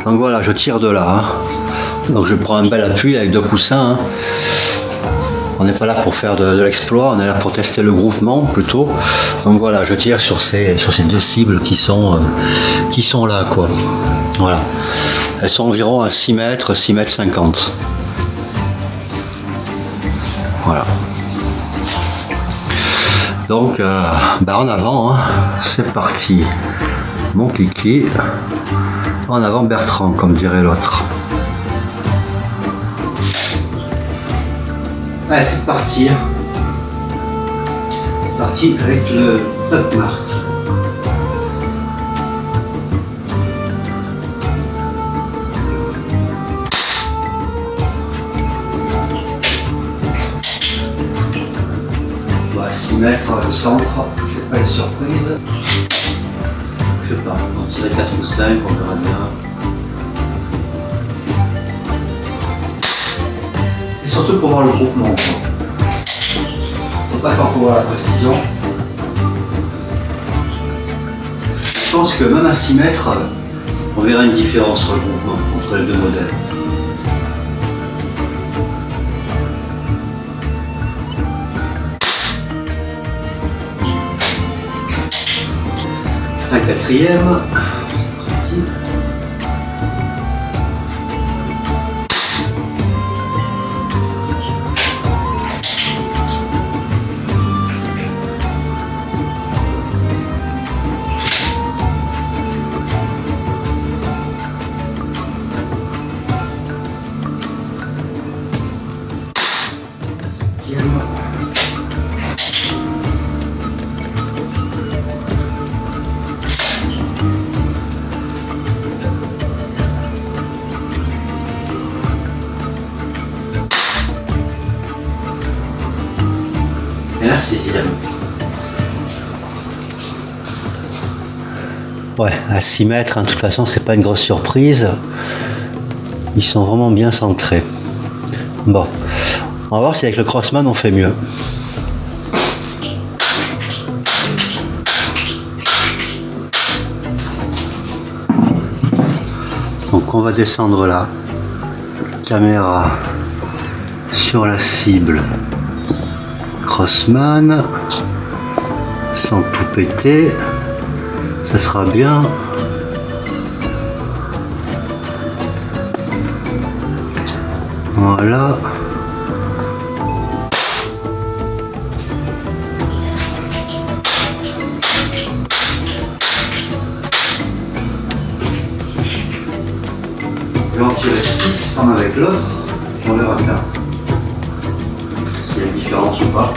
Donc voilà, je tire de là. Donc je prends un bel appui avec 2 coussins. On n'est pas là pour faire de l'exploit, on est là pour tester le groupement plutôt. Donc voilà, je tire sur ces 2 cibles qui sont là, quoi. Voilà. Elles sont environ à 6 mètres, 6 mètres 50. Voilà. Donc, en avant, c'est parti. Mon kiki. En avant Bertrand, comme dirait l'autre. Allez, c'est parti. C'est parti avec le Buckmark. À 6 mètres le centre, c'est pas une surprise. Je sais pas, on tirait 4 ou 5, on verra bien. C'est surtout pour voir le groupement. C'est pas tant pour voir la précision. Je pense que même à 6 mètres, on verra une différence sur le groupement entre les 2 modèles. Un 4e. Et la 6e. Ouais, à 6 mètres, de toute façon, c'est pas une grosse surprise. Ils sont vraiment bien centrés. Bon, on va voir si avec le Crossman on fait mieux. Donc on va descendre là. Caméra sur la cible. Crossman, sans tout péter, ça sera bien. Voilà. Je vais en tirer 6 comme avec l'autre, on verra bien s'il y a une différence ou pas.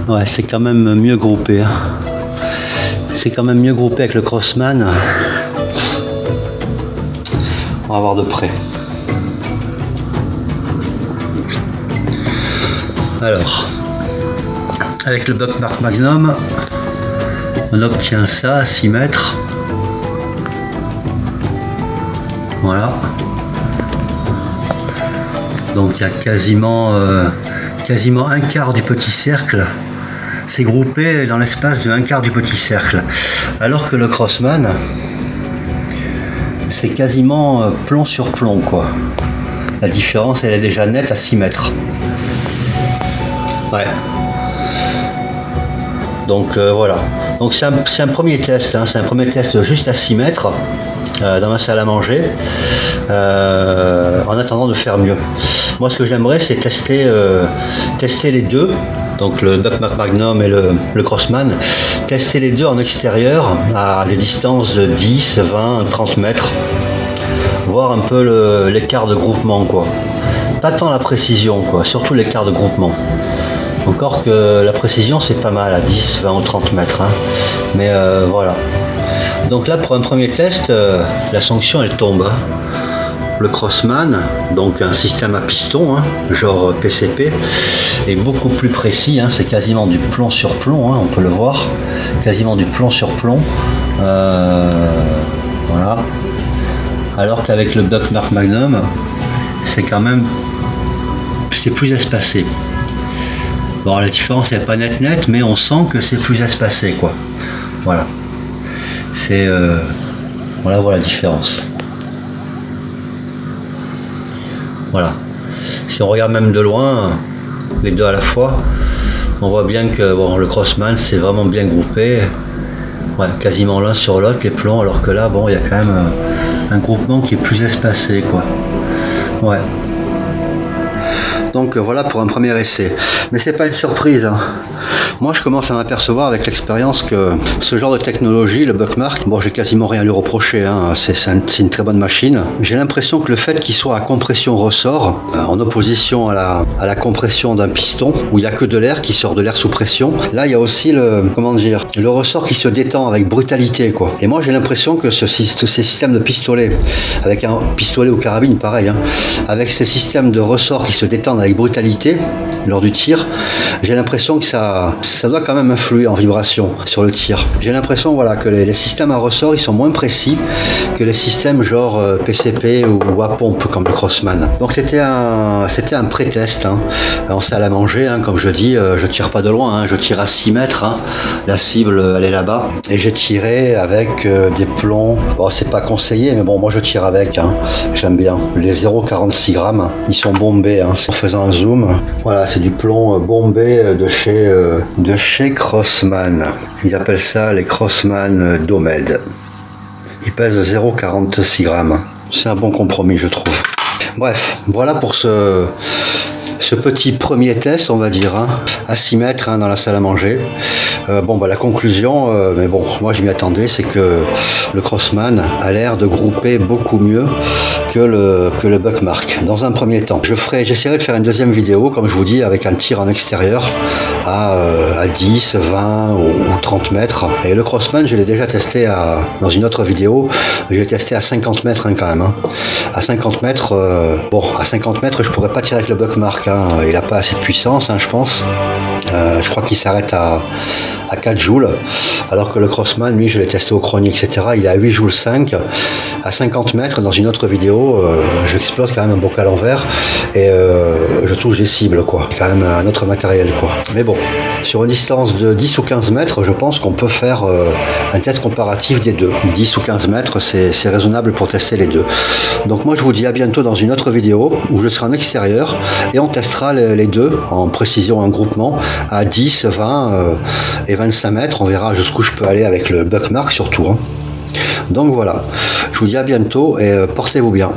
Ouais, c'est quand même mieux groupé. Hein. C'est quand même mieux groupé avec le Crossman. On va voir de près. Alors, avec le Buckmark Magnum, on obtient ça à 6 mètres. Voilà. Donc il y a quasiment un quart du petit cercle. C'est groupé dans l'espace de un quart du petit cercle. Alors que le Crossman, c'est quasiment plomb sur plomb, quoi. La différence, elle est déjà nette à 6 mètres. Ouais. Donc voilà. Donc c'est un premier test. Hein. C'est un premier test juste à 6 mètres dans ma salle à manger. En attendant de faire mieux. Moi, ce que j'aimerais, c'est tester les deux. Donc le Buckmark Magnum et le Crossman, tester les deux en extérieur à des distances de 10, 20, 30 mètres, voir un peu l'écart de groupement, quoi. Pas tant la précision, quoi, surtout l'écart de groupement. Encore que la précision c'est pas mal à 10, 20 ou 30 mètres. Hein. Mais voilà. Donc là pour un premier test, la sanction elle tombe. Hein. Le Crossman, donc un système à piston, hein, genre PCP, est beaucoup plus précis. Hein, c'est quasiment du plomb sur plomb, hein, on peut le voir. Quasiment du plomb sur plomb. Voilà. Alors qu'avec le Buckmark Magnum, c'est quand même c'est plus espacé. Bon, la différence n'est pas net, mais on sent que c'est plus espacé, quoi. Voilà. C'est voilà, voilà la différence. Voilà. Si on regarde même de loin, les deux à la fois, on voit bien que bon, le Crossman c'est vraiment bien groupé. Ouais, quasiment l'un sur l'autre les plombs, alors que là, bon, il y a quand même un groupement qui est plus espacé, quoi. Ouais. Donc voilà pour un premier essai. Mais c'est pas une surprise. Hein. Moi, je commence à m'apercevoir avec l'expérience que ce genre de technologie, le Buckmark, bon, j'ai quasiment rien à lui reprocher. Hein. C'est une très bonne machine. J'ai l'impression que le fait qu'il soit à compression ressort, en opposition à la compression d'un piston, où il n'y a que de l'air qui sort de l'air sous pression, là, il y a aussi le ressort qui se détend avec brutalité, quoi. Et moi, j'ai l'impression que ces systèmes de pistolets, avec un pistolet ou carabine, pareil, hein, avec ces systèmes de ressort qui se détendent avec brutalité lors du tir, j'ai l'impression que ça doit quand même influer en vibration sur le tir. J'ai l'impression voilà, que les systèmes à ressort ils sont moins précis que les systèmes genre PCP ou à pompe comme le Crossman. Donc c'était un pré-test. Hein. En salle à manger, hein, comme je dis, je tire pas de loin, hein, je tire à 6 mètres. Hein. La cible elle est là-bas. Et j'ai tiré avec des plombs. Bon, c'est pas conseillé, mais bon, moi je tire avec. Hein. J'aime bien. Les 0,46 grammes, ils sont bombés. Hein. En faisant un zoom, voilà, c'est du plomb bombé de chez Crossman. Ils appellent ça les Crossman Domed. Ils pèsent 0,46 grammes. C'est un bon compromis, je trouve. Bref, voilà pour ce petit premier test, on va dire, hein, à 6 mètres hein, dans la salle à manger. Bon, bah, la conclusion, mais bon, moi je m'y attendais, c'est que le Crossman a l'air de grouper beaucoup mieux que le Buckmark. Dans un premier temps, j'essaierai de faire une deuxième vidéo, comme je vous dis, avec un tir en extérieur à 10, 20 ou 30 mètres. Et le Crossman, je l'ai déjà testé dans une autre vidéo. J'ai testé à 50 mètres hein, quand même. Hein. À 50 mètres, à 50 mètres, je pourrais pas tirer avec le Buckmark. Hein. Il n'a pas assez de puissance, hein, je pense. Je crois qu'il s'arrête à 4 joules, alors que le Crossman, lui, je l'ai testé au chronie, etc. Il est à 8 joules 5. À 50 mètres, dans une autre vidéo, j'explose quand même un bocal en verre et je touche des cibles, quoi. C'est quand même un autre matériel, quoi. Mais bon, sur une distance de 10 ou 15 mètres, je pense qu'on peut faire un test comparatif des deux. 10 ou 15 mètres, c'est raisonnable pour tester les deux. Donc moi, je vous dis à bientôt dans une autre vidéo où je serai en extérieur et on testera les deux en précision, en groupement, à 10, 20 et 25 mètres. On verra jusqu'où je peux aller avec le Buckmark surtout. Hein. Donc voilà, je vous dis à bientôt et portez-vous bien.